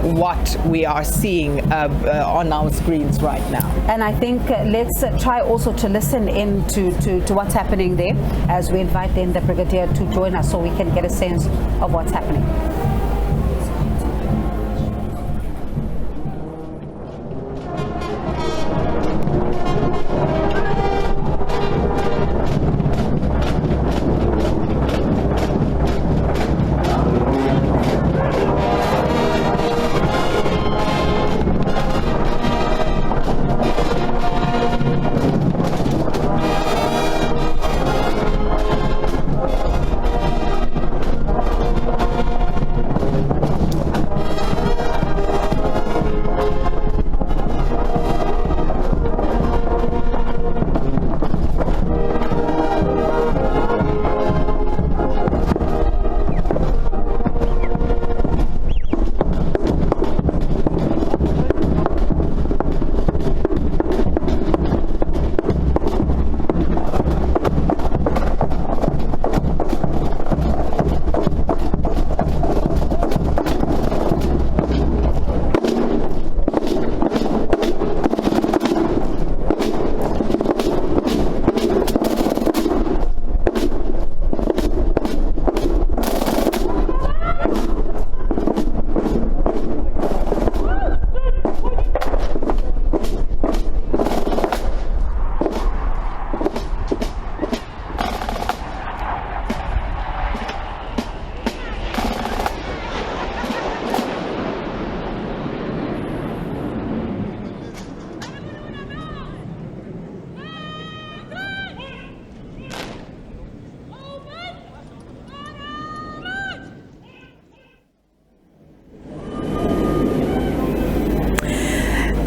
what we are seeing on our screens right now. And I think let's try also to listen in to what's happening there as we invite then the brigadier to join us so we can get a sense of what's happening.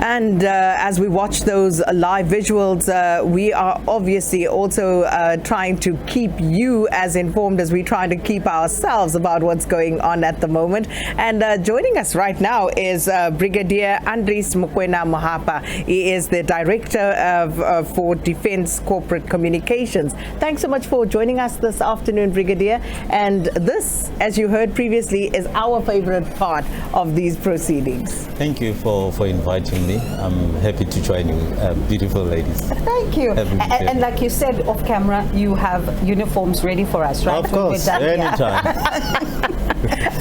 And as we watch those live visuals, we are obviously also trying to keep you as informed as we try to keep ourselves about what's going on at the moment. And joining us right now is Brigadier Andries Mokoena Mohapa. He is the Director for Defense Corporate Communications. Thanks so much for joining us this afternoon, Brigadier. And this, as you heard previously, is our favorite part of these proceedings. Thank you for inviting me. I'm happy to join you, beautiful ladies. Thank you. And like you said off camera, you have uniforms ready for us, right? Of course, anytime.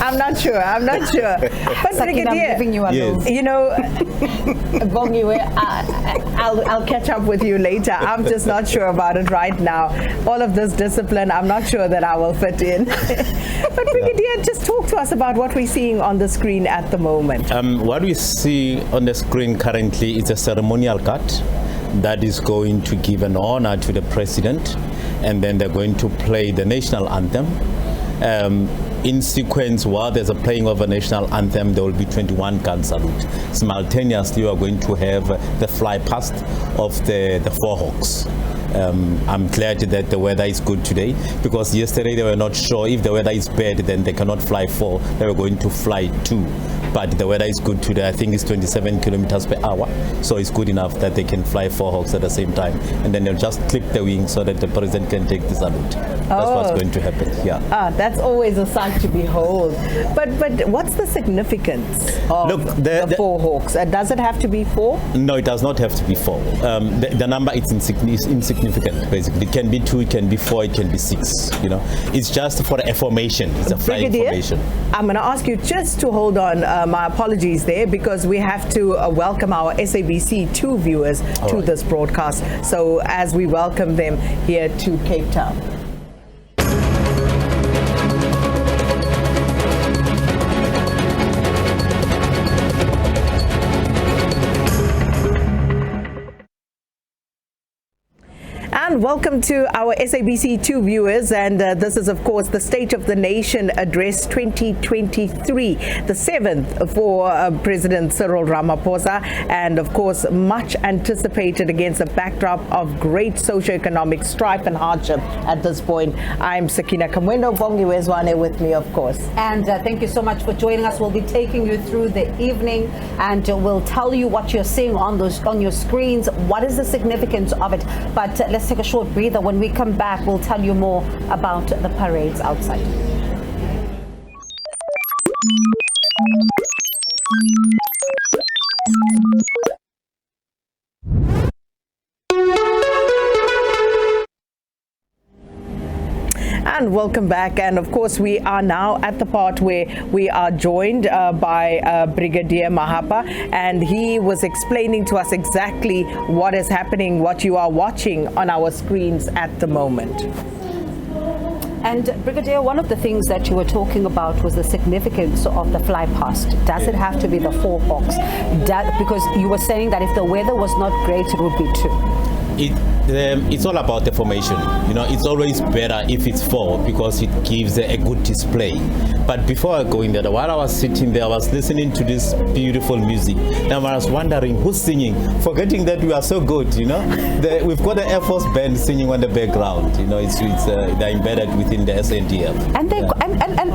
I'm not sure. But Brigadier, I'm giving you a yes. you know, Bongiwe, I'll catch up with you later. I'm just not sure about it right now. All of this discipline, I'm not sure that I will fit in. But Brigadier, just talk to us about what we're seeing on the screen at the moment. What we see on the screen currently is a ceremonial cut that is going to give an honor to the president, and then they're going to play the national anthem. In sequence, while there's a playing of a national anthem, there will be 21 gun salute. Simultaneously, we are going to have the fly past of the 4 Hawks. I'm glad that the weather is good today, because yesterday they were not sure if the weather is bad, then they cannot fly 4. They were going to fly 2. But the weather is good today. I think it's 27 kilometers per hour. So it's good enough that they can fly 4 Hawks at the same time. And then they'll just clip the wings so that the president can take the salute. That's what's going to happen. Yeah. That's always a sight to behold. But what's the significance of the 4 Hawks? Does it have to be 4? No, it does not have to be 4. The number is insignificant, basically. It can be 2, it can be 4, it can be 6. You know, it's just for a formation. It's a flying formation. I'm going to ask you just to hold on. My apologies there, because we have to welcome our SABC 2 viewers to this broadcast. So as we welcome them here to Cape Town. And welcome to our SABC 2 viewers, and this is of course the State of the Nation Address 2023, the 7th for President Cyril Ramaphosa, and of course much anticipated against a backdrop of great socio-economic strife and hardship at this point. I'm Sakina Kamwendo, Bongiwe Zwane with me, of course. And thank you so much for joining us. We'll be taking you through the evening, and we'll tell you what you're seeing on your screens, what is the significance of it. But let's take a short breather. When we come back, we'll tell you more about the parades outside. welcome back. And of course, we are now at the part where we are joined by Brigadier Mahapa, and he was explaining to us exactly what is happening, what you are watching on our screens at the moment. And Brigadier, one of the things that you were talking about was the significance of the fly past. Does it have to be the 4 hawks? Because you were saying that if the weather was not great, it would be 2. It's all about the formation. You know, it's always better if it's 4 because it gives a good display. But before I go in there, while I was sitting there, I was listening to this beautiful music. And I was wondering who's singing, forgetting that we are so good, you know. We've got the Air Force band singing on the background. You know, they're embedded within the SADF.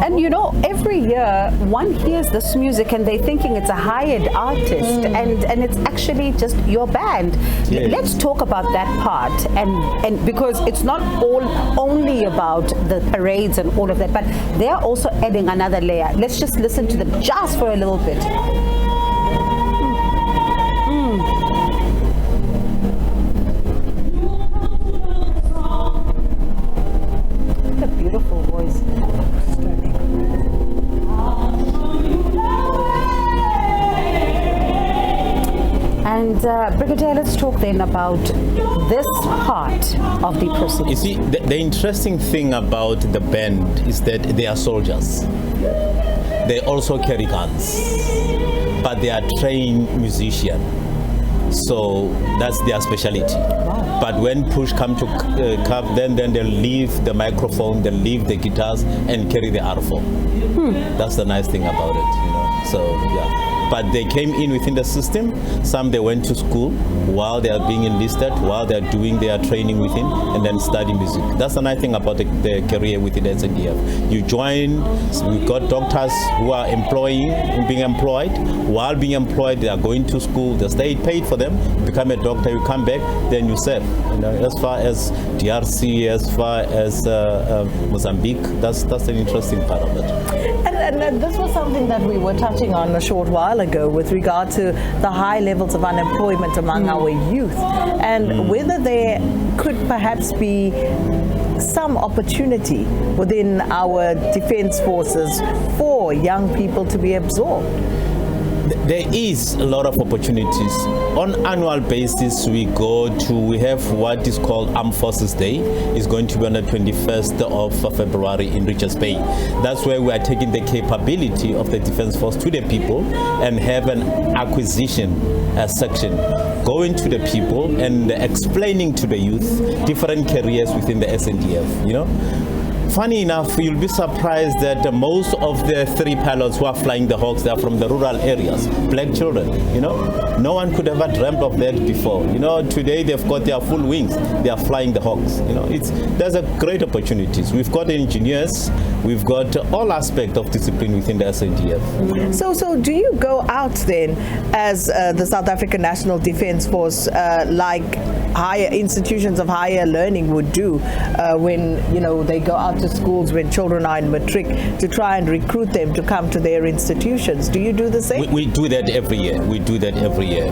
And you know, every year one hears this music and they're thinking it's a hired artist, and it's actually just your band. Yes. Let's talk about that part, and because it's not only about the parades and all of that, but they are also adding another layer. Let's just listen to them just for a little bit. What a beautiful voice. And Brigadier, let's talk then about this part of the procedure. You see, the interesting thing about the band is that they are soldiers. They also carry guns, but they are trained musicians. So that's their specialty. Wow. But when push come to come, then they'll leave the microphone, they'll leave the guitars and carry the R4. That's the nice thing about it, you know. So yeah. But they came in within the system. Some they went to school while they are being enlisted, while they are doing their training within, and then study music. That's the nice thing about the career within the SADF. You join, we've got doctors who are being employed. While being employed, they are going to school, they stay paid for them, become a doctor, you come back, then you serve. You know, as far as DRC, as far as Mozambique, that's an interesting part of it. And this was something that we were touching on a short while ago with regard to the high levels of unemployment among our youth, and whether there could perhaps be some opportunity within our defense forces for young people to be absorbed. There is a lot of opportunities. On annual basis, we have what is called Armed Forces Day. It's going to be on the 21st of February in Richards Bay. That's where we are taking the capability of the Defense Force to the people and have an acquisition section, going to the people and explaining to the youth different careers within the SNDF, you know. Funny enough, you'll be surprised that most of the 3 pilots who are flying the Hawks, they are from the rural areas, black children, you know. No one could ever dreamt of that before. You know, today they've got their full wings, they are flying the Hawks. You know, there's a great opportunities. We've got engineers, we've got all aspects of discipline within the SADF. So do you go out then as the South African National Defence Force like higher institutions of higher learning would do when, you know, they go out to schools when children are in matric to try and recruit them to come to their institutions? Do you do the same? We do that every year. We do that every year.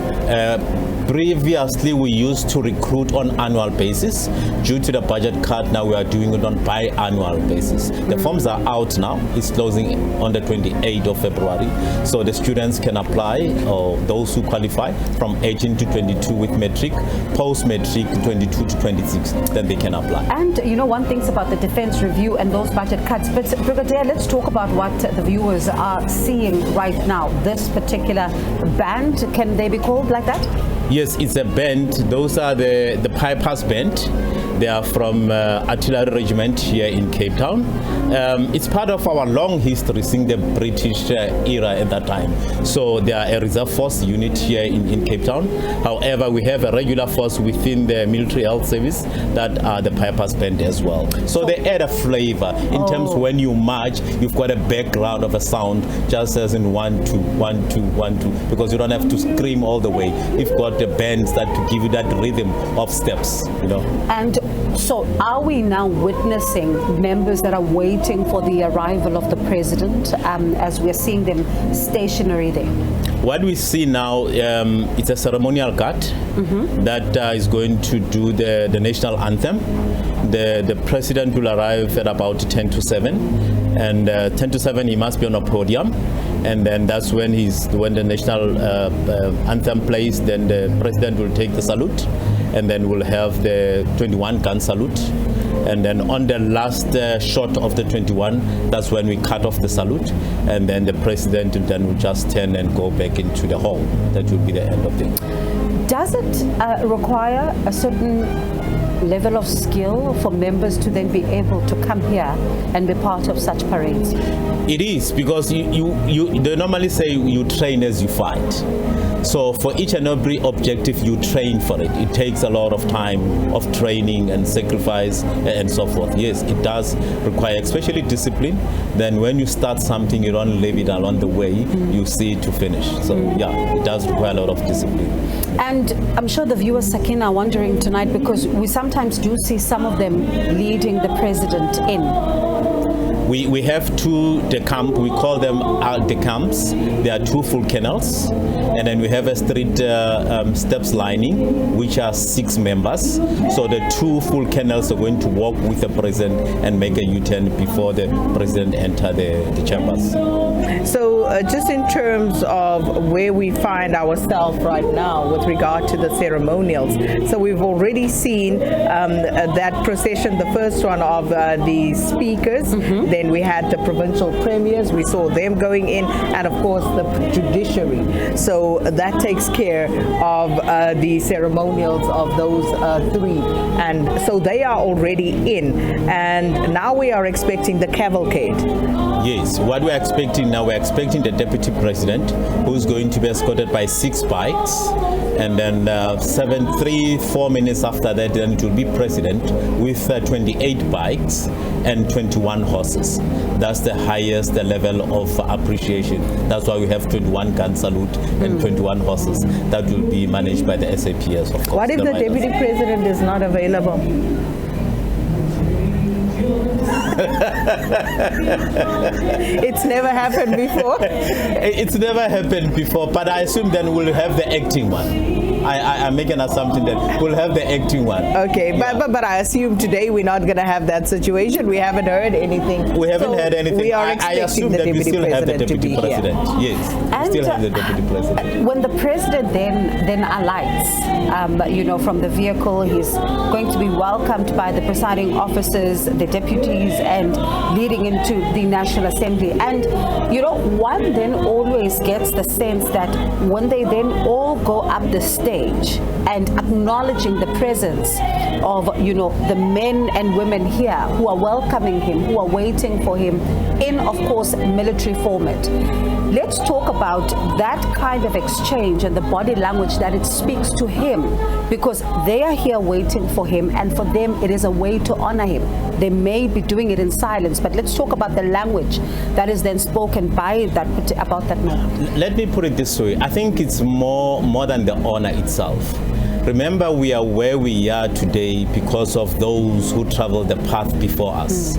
Previously, we used to recruit on annual basis. Due to the budget cut, now we are doing it on biannual basis. The forms are out now. It's closing on the 28th of February. So the students can apply, or those who qualify, from 18 to 22 with matric, post-matric 22 to 26, then they can apply. And you know, one thing's about the defense review and those budget cuts, but Brigadier, let's talk about what the viewers are seeing right now. This particular band, can they be called like that? Yes, it's a band. Those are the Pipers Band. They are from Artillery Regiment here in Cape Town. It's part of our long history since the British era at that time. So they are a reserve force unit here in Cape Town. However, we have a regular force within the military health service that are the Pipers Band as well. So they add a flavor in terms when you march, you've got a background of a sound, just as in 1 2 1 2 1 2, because you don't have to scream all the way. You've got the bands that to give you that rhythm of steps, you know. And so are we now witnessing members that are waiting for the arrival of the president as we're seeing them stationary there? What we see now, it's a ceremonial guard that is going to do the national anthem. The president will arrive at about 10 to 7, and 10 to 7 he must be on a podium, and then that's when the national anthem plays. Then the president will take the salute, and then we'll have the 21 gun salute. And then on the last shot of the 21, that's when we cut off the salute, and then the president then will just turn and go back into the hall. That will be the end of it. Does it require a certain level of skill for members to then be able to come here and be part of such parades? It is, because they normally say you train as you fight. So for each and every objective, you train for it. It takes a lot of time of training and sacrifice and so forth. Yes, it does require, especially discipline. Then when you start something, you don't leave it along the way. You see it to finish. So yeah, it does require a lot of discipline. And I'm sure the viewers, Sakina, are wondering tonight, because we sometimes do see some of them leading the president in. We have two decamp, we call them decamps. There are two full kennels, and then we have a street steps lining, which are 6 members. So the two full kennels are going to walk with the president and make a U-turn before the president enter the chambers. So just in terms of where we find ourselves right now with regard to the ceremonials, so we've already seen that procession, the first one of the speakers. Then we had the provincial premiers, we saw them going in, and of course the judiciary. So that takes care of the ceremonials of those 3, and so they are already in, and now we are expecting the cavalcade. Yes, what we're expecting now, we're expecting the deputy president, who's going to be escorted by 6 bikes, and then 4 minutes after that, then it will be president with 28 bikes and 21 horses. That's the highest level of appreciation. That's why we have 21 gun salute and 21 horses. That will be managed by the SAPS, of course. What if the deputy president is not available? It's never happened before. It's never happened before, but I assume then we'll have the acting one. I make an assumption that we'll have the acting one. Okay, yeah. but I assume today we're not going to have that situation. We haven't heard anything. We haven't heard anything. We are expecting I assume the that we still have the deputy president. Here. Yes, and we still have the deputy president. When the president then alights, from the vehicle, he's going to be welcomed by the presiding officers, the deputies, and leading into the National Assembly. And one then always gets the sense that when they then all go up the stage and acknowledging the presence of the men and women here who are welcoming him, who are waiting for him in, of course, military format. Let's talk about that kind of exchange and the body language that it speaks to him, because they are here waiting for him, and for them it is a way to honor him. They may be doing it in silence, but let's talk about the language that is then spoken by about that man. Let me put it this way. I think it's more than the honor itself. Remember, we are where we are today because of those who traveled the path before us.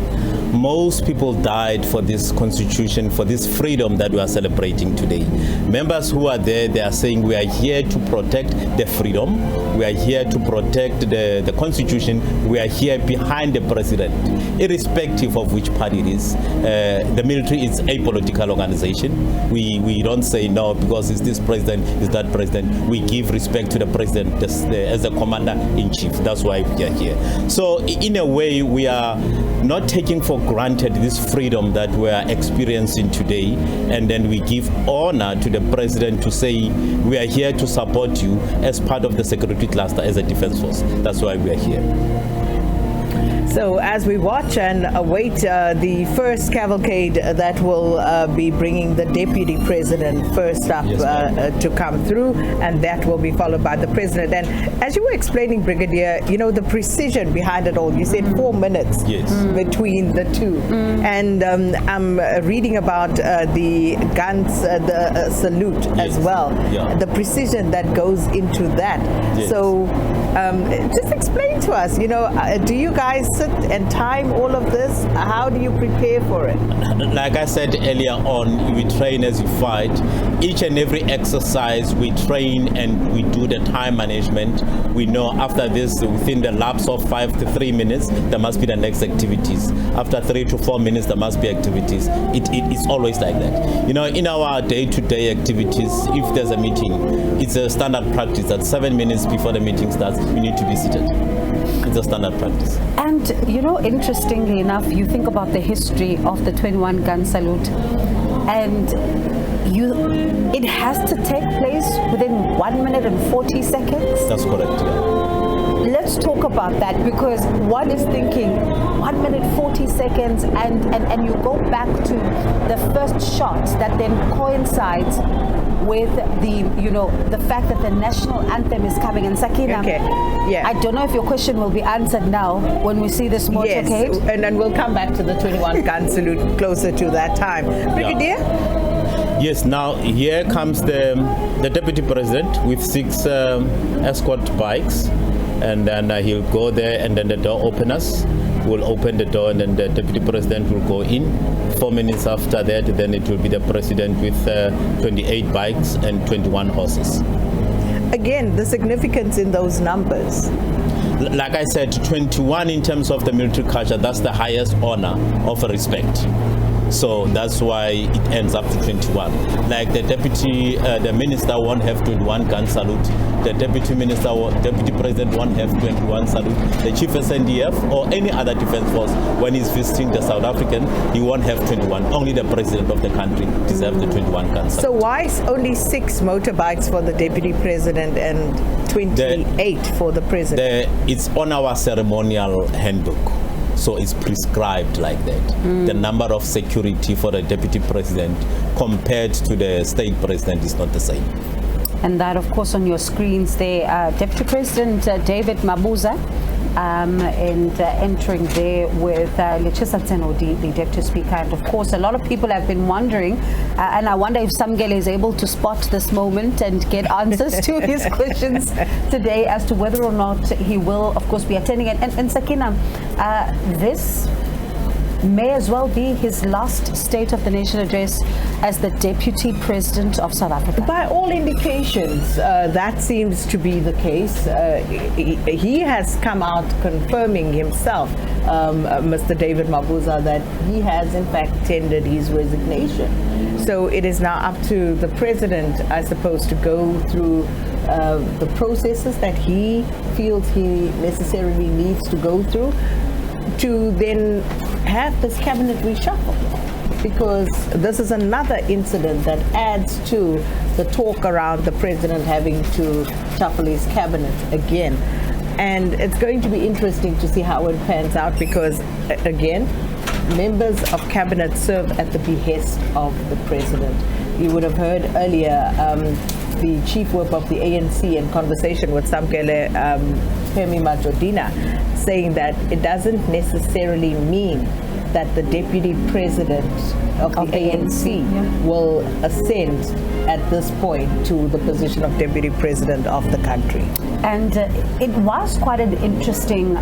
Most people died for this constitution, for this freedom that we are celebrating today. Members who are there, they are saying we are here to protect the freedom, we are here to protect the constitution, we are here behind the president, irrespective of which party it is. The military is a political organization. We don't say no because it's this president, it's that president. We give respect to the president as the commander-in-chief. That's why we are here. So in a way, we are not taking for granted this freedom that we are experiencing today, and then we give honor to the president to say we are here to support you as part of the security cluster as a defense force. That's why we are here. So as we watch and await the first cavalcade that will be bringing the deputy president first up to come through, and that will be followed by the president. And as you were explaining, Brigadier, the precision behind it all, you said 4 minutes between the two. And I'm reading about the guns, the salute as well, the precision that goes into that. So just explain to us, do you guys sit and time all of this? How do you prepare for it? Like I said earlier on, we train as you fight. Each and every exercise we train and we do the time management. We know after this, within the lapse of 5 to 3 minutes, there must be the next activities. After 3 to 4 minutes, there must be activities. It's always like that. You know, in our day-to-day activities, if there's a meeting, it's a standard practice that 7 minutes before the meeting starts, you need to be seated. It's a standard practice. And, you know, interestingly enough, you think about the history of the 21-gun salute, and it has to take place within 1 minute and 40 seconds. That's correct, yeah. Let's talk about that, because one is thinking 1 minute 40 seconds and you go back to the first shot that then coincides with the fact that the national anthem is coming. And Sakina, Okay. Yeah. I don't know if your question will be answered now when we see this motorcade. Yes, and then we'll come back to the 21-gun salute closer to that time. Brigadier? Yes, now here comes the Deputy President with 6 escort bikes, and then he'll go there, and then the door openers will open the door, and then the Deputy President will go in. 4 minutes after that, then it will be the President with 28 bikes and 21 horses. Again, the significance in those numbers. Like I said, 21 in terms of the military culture, that's the highest honor of respect. So that's why it ends up to 21. Like the the minister won't have 21 gun salute. The deputy president won't have 21 salute. The chief SNDF or any other defense force, when he's visiting the South African, he won't have 21. Only the president of the country deserves the 21 gun salute. So why is only 6 motorbikes for the deputy president and 28 for the president? It's on our ceremonial handbook. So it's prescribed like that. The number of security for the deputy president compared to the state president is not the same. And that, of course, on your screens there, Deputy President David Mabuza, and entering there with Lechisa Tsenodi, the Deputy Speaker. And of course, a lot of people have been wondering, and I wonder if Samgele is able to spot this moment and get answers to his questions today as to whether or not he will, of course, be attending it. And Sakina, this may as well be his last State of the Nation address as the Deputy President of South Africa. By all indications, that seems to be the case. He has come out confirming himself, Mr. David Mabuza, that he has in fact tendered his resignation. So it is now up to the President, I suppose, to go through the processes that he feels he necessarily needs to go through to then have this cabinet reshuffle, because this is another incident that adds to the talk around the president having to shuffle his cabinet again. And it's going to be interesting to see how it pans out, because again, members of cabinet serve at the behest of the president. You would have heard earlier the chief whip of the ANC in conversation with Samkele Femi Majodina saying that it doesn't necessarily mean that the deputy president of the ANC will ascend at this point to the position of deputy president of the country. And it was quite an interesting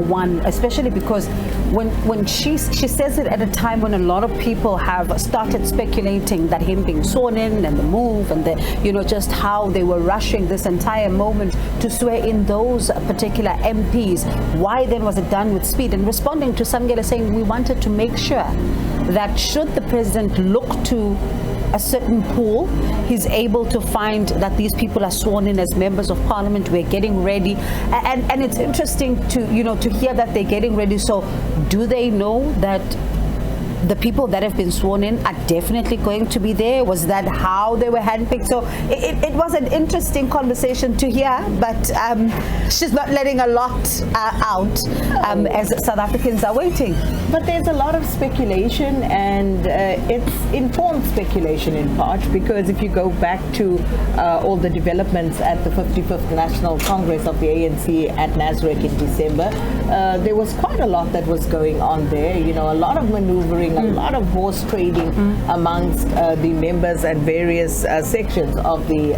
one, especially because when she says it at a time when a lot of people have started speculating that him being sworn in and the move and the, just how they were rushing this entire moment to swear in those particular MPs. Why then was it done with speed? And responding to Samgele saying we wanted to make sure that should the president look to a certain pool, he's able to find that these people are sworn in as members of parliament. We're getting ready, and it's interesting to to hear that they're getting ready. So do they know that the people that have been sworn in are definitely going to be there? Was that how they were handpicked? So it was an interesting conversation to hear, but she's not letting a lot out as South Africans are waiting. But there's a lot of speculation, and it's informed speculation in part, because if you go back to all the developments at the 55th National Congress of the ANC at Nasrec in December, there was quite a lot that was going on there. A lot of maneuvering seeing a lot of horse trading amongst the members and various sections of the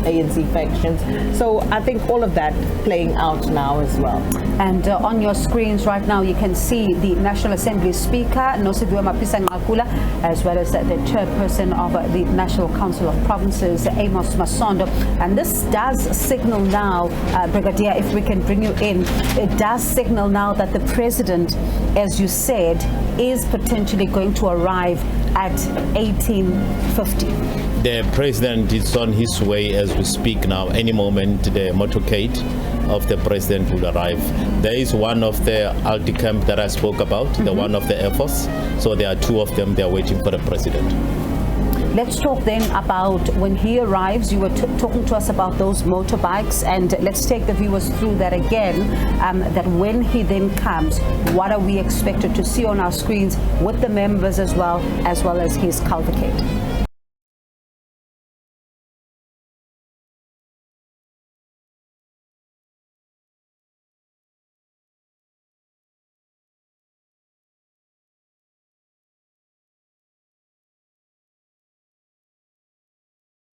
ANC factions. So I think all of that playing out now as well. And on your screens right now, you can see the National Assembly Speaker, Nosiviwe Mapisa Nqakula, as well as the chairperson of the National Council of Provinces, Amos Masondo. And this does signal now, Brigadier, if we can bring you in, it does signal now that the president, as you said, is potentially going to arrive at 1850. The president is on his way as we speak now. Any moment, the motorcade of the president will arrive. There is one of the Alti camp that I spoke about, the one of the Air Force. So there are two of them. They are waiting for the president. Let's talk then about when he arrives. You were talking to us about those motorbikes, and let's take the viewers through that again, that when he then comes, what are we expected to see on our screens with the members as well as his cavalcade?